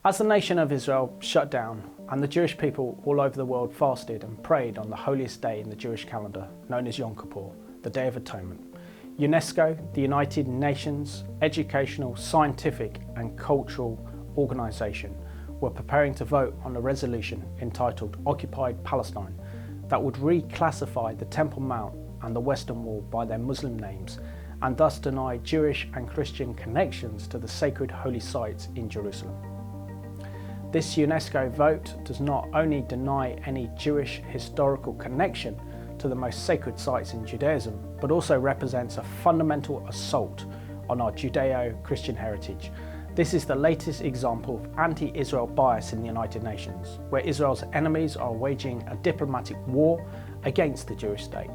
As the nation of Israel shut down and the Jewish people all over the world fasted and prayed on the holiest day in the Jewish calendar, known as Yom Kippur, the Day of Atonement, UNESCO, the United Nations Educational, Scientific and Cultural Organization, were preparing to vote on a resolution entitled Occupied Palestine that would reclassify the Temple Mount and the Western Wall by their Muslim names and thus deny Jewish and Christian connections to the sacred holy sites in Jerusalem. This UNESCO vote does not only deny any Jewish historical connection to the most sacred sites in Judaism, but also represents a fundamental assault on our Judeo-Christian heritage. This is the latest example of anti-Israel bias in the United Nations, where Israel's enemies are waging a diplomatic war against the Jewish state.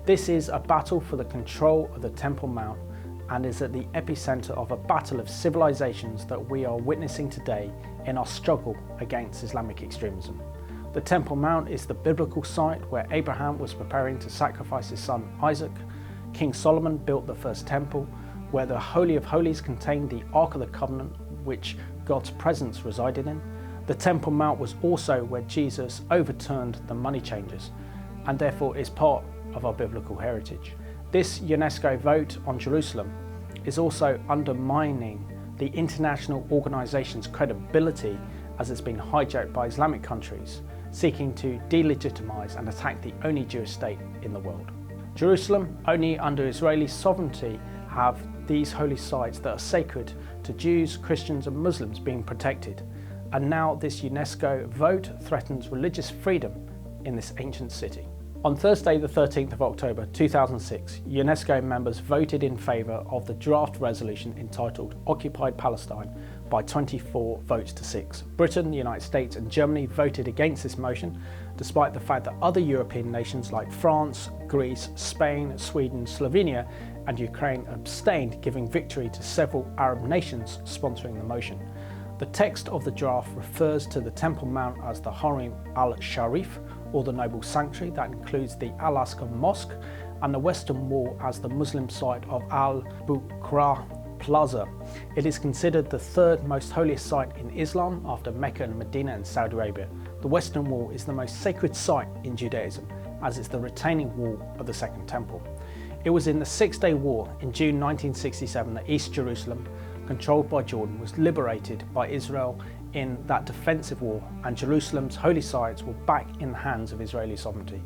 This is a battle for the control of the Temple Mount and is at the epicenter of a battle of civilisations that we are witnessing today in our struggle against Islamic extremism. The Temple Mount is the biblical site where Abraham was preparing to sacrifice his son Isaac. King Solomon built the first temple, where the Holy of Holies contained the Ark of the Covenant, which God's presence resided in. The Temple Mount was also where Jesus overturned the money changers, and therefore is part of our biblical heritage. This UNESCO vote on Jerusalem is also undermining the international organisation's credibility, as it's been hijacked by Islamic countries seeking to delegitimise and attack the only Jewish state in the world. Jerusalem, only under Israeli sovereignty, have these holy sites that are sacred to Jews, Christians and Muslims being protected, and now this UNESCO vote threatens religious freedom in this ancient city. On Thursday the 13th of October 2006, UNESCO members voted in favour of the draft resolution entitled Occupied Palestine by 24 votes to 6. Britain, the United States and Germany voted against this motion, despite the fact that other European nations like France, Greece, Spain, Sweden, Slovenia and Ukraine abstained, giving victory to several Arab nations sponsoring the motion. The text of the draft refers to the Temple Mount as the Harim al-Sharif, or the Noble Sanctuary, that includes the Al-Aqsa Mosque, and the Western Wall as the Muslim site of Al-Buqra Plaza. It is considered the third most holiest site in Islam after Mecca and Medina and Saudi Arabia. The Western Wall is the most sacred site in Judaism, as it's the retaining wall of the Second Temple. It was in the Six-Day War in June 1967 that East Jerusalem, controlled by Jordan, was liberated by Israel in that defensive war, and Jerusalem's holy sites were back in the hands of Israeli sovereignty.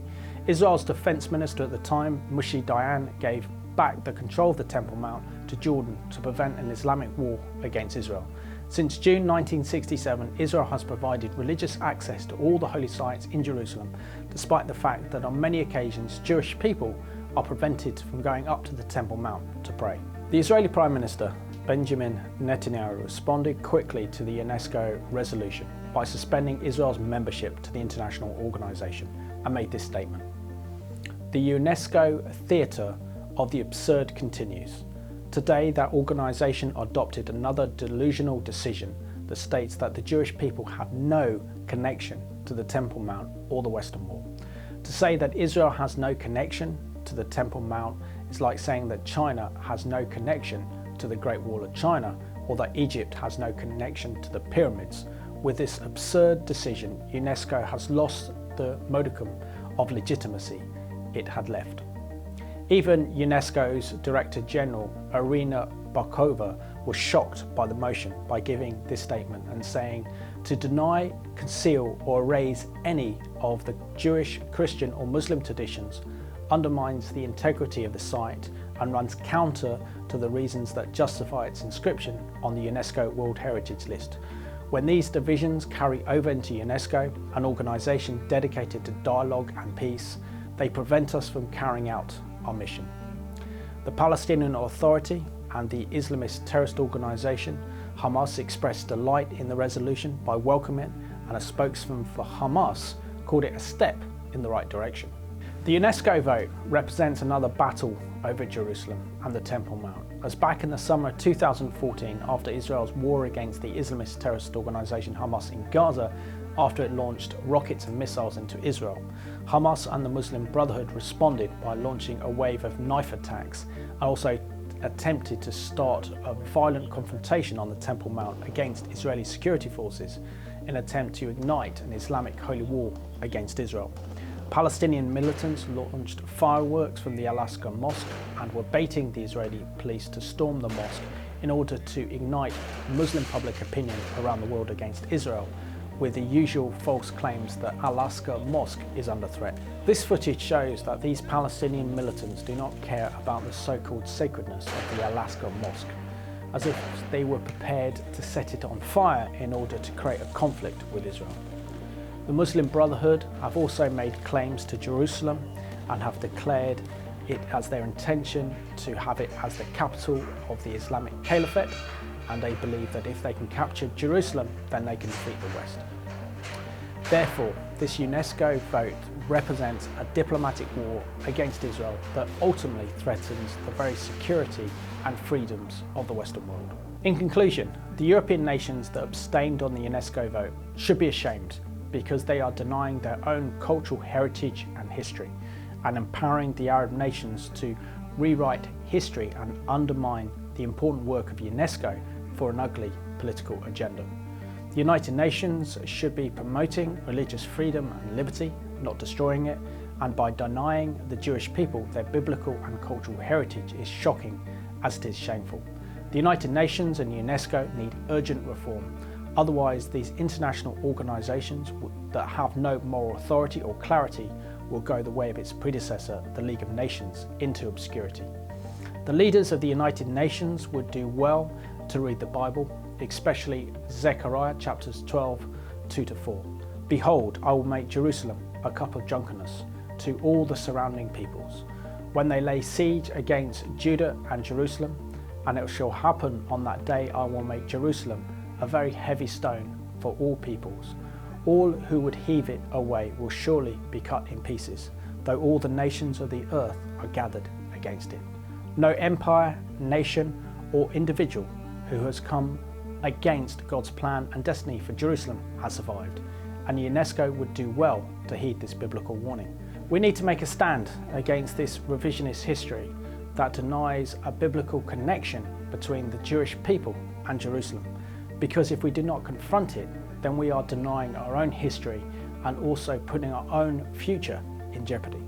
Israel's defense minister at the time, Moshe Dayan, gave back the control of the Temple Mount to Jordan to prevent an Islamic war against Israel. Since June 1967, Israel has provided religious access to all the holy sites in Jerusalem, despite the fact that on many occasions Jewish people are prevented from going up to the Temple Mount to pray. The Israeli Prime Minister, Benjamin Netanyahu, responded quickly to the UNESCO resolution by suspending Israel's membership to the international organisation and made this statement: "The UNESCO theatre of the absurd continues. Today, that organisation adopted another delusional decision that states that the Jewish people have no connection to the Temple Mount or the Western Wall. To say that Israel has no connection to the Temple Mount is like saying that China has no connection to the Great Wall of China, or that Egypt has no connection to the pyramids. With this absurd decision, UNESCO has lost the modicum of legitimacy it had left." Even UNESCO's Director General, Irina Bokova, was shocked by the motion by giving this statement and saying, "To deny, conceal or erase any of the Jewish, Christian or Muslim traditions undermines the integrity of the site and runs counter to the reasons that justify its inscription on the UNESCO World Heritage List. When these divisions carry over into UNESCO, an organisation dedicated to dialogue and peace, they prevent us from carrying out our mission." The Palestinian Authority and the Islamist terrorist organisation Hamas expressed delight in the resolution by welcoming it, and a spokesman for Hamas called it a step in the right direction. The UNESCO vote represents another battle over Jerusalem and the Temple Mount, as back in the summer of 2014, after Israel's war against the Islamist terrorist organisation Hamas in Gaza, after it launched rockets and missiles into Israel, Hamas and the Muslim Brotherhood responded by launching a wave of knife attacks and also attempted to start a violent confrontation on the Temple Mount against Israeli security forces in an attempt to ignite an Islamic holy war against Israel. Palestinian militants launched fireworks from the Al-Aqsa Mosque and were baiting the Israeli police to storm the mosque in order to ignite Muslim public opinion around the world against Israel, with the usual false claims that Al-Aqsa Mosque is under threat. This footage shows that these Palestinian militants do not care about the so-called sacredness of the Al-Aqsa Mosque, as if they were prepared to set it on fire in order to create a conflict with Israel. The Muslim Brotherhood have also made claims to Jerusalem and have declared it as their intention to have it as the capital of the Islamic Caliphate, and they believe that if they can capture Jerusalem, then they can defeat the West. Therefore, this UNESCO vote represents a diplomatic war against Israel that ultimately threatens the very security and freedoms of the Western world. In conclusion, the European nations that abstained on the UNESCO vote should be ashamed, because they are denying their own cultural heritage and history, and empowering the Arab nations to rewrite history and undermine the important work of UNESCO for an ugly political agenda. The United Nations should be promoting religious freedom and liberty, not destroying it, and by denying the Jewish people their biblical and cultural heritage is shocking as it is shameful. The United Nations and UNESCO need urgent reform. Otherwise, these international organisations that have no moral authority or clarity will go the way of its predecessor, the League of Nations, into obscurity. The leaders of the United Nations would do well to read the Bible, especially Zechariah chapters 12, 2-4. Behold, I will make Jerusalem a cup of drunkenness to all the surrounding peoples, when they lay siege against Judah and Jerusalem, and it shall happen on that day I will make Jerusalem a very heavy stone for all peoples. All who would heave it away will surely be cut in pieces, though all the nations of the earth are gathered against it. No empire, nation, or individual who has come against God's plan and destiny for Jerusalem has survived, and UNESCO would do well to heed this biblical warning. We need to make a stand against this revisionist history that denies a biblical connection between the Jewish people and Jerusalem, because if we do not confront it, then we are denying our own history and also putting our own future in jeopardy.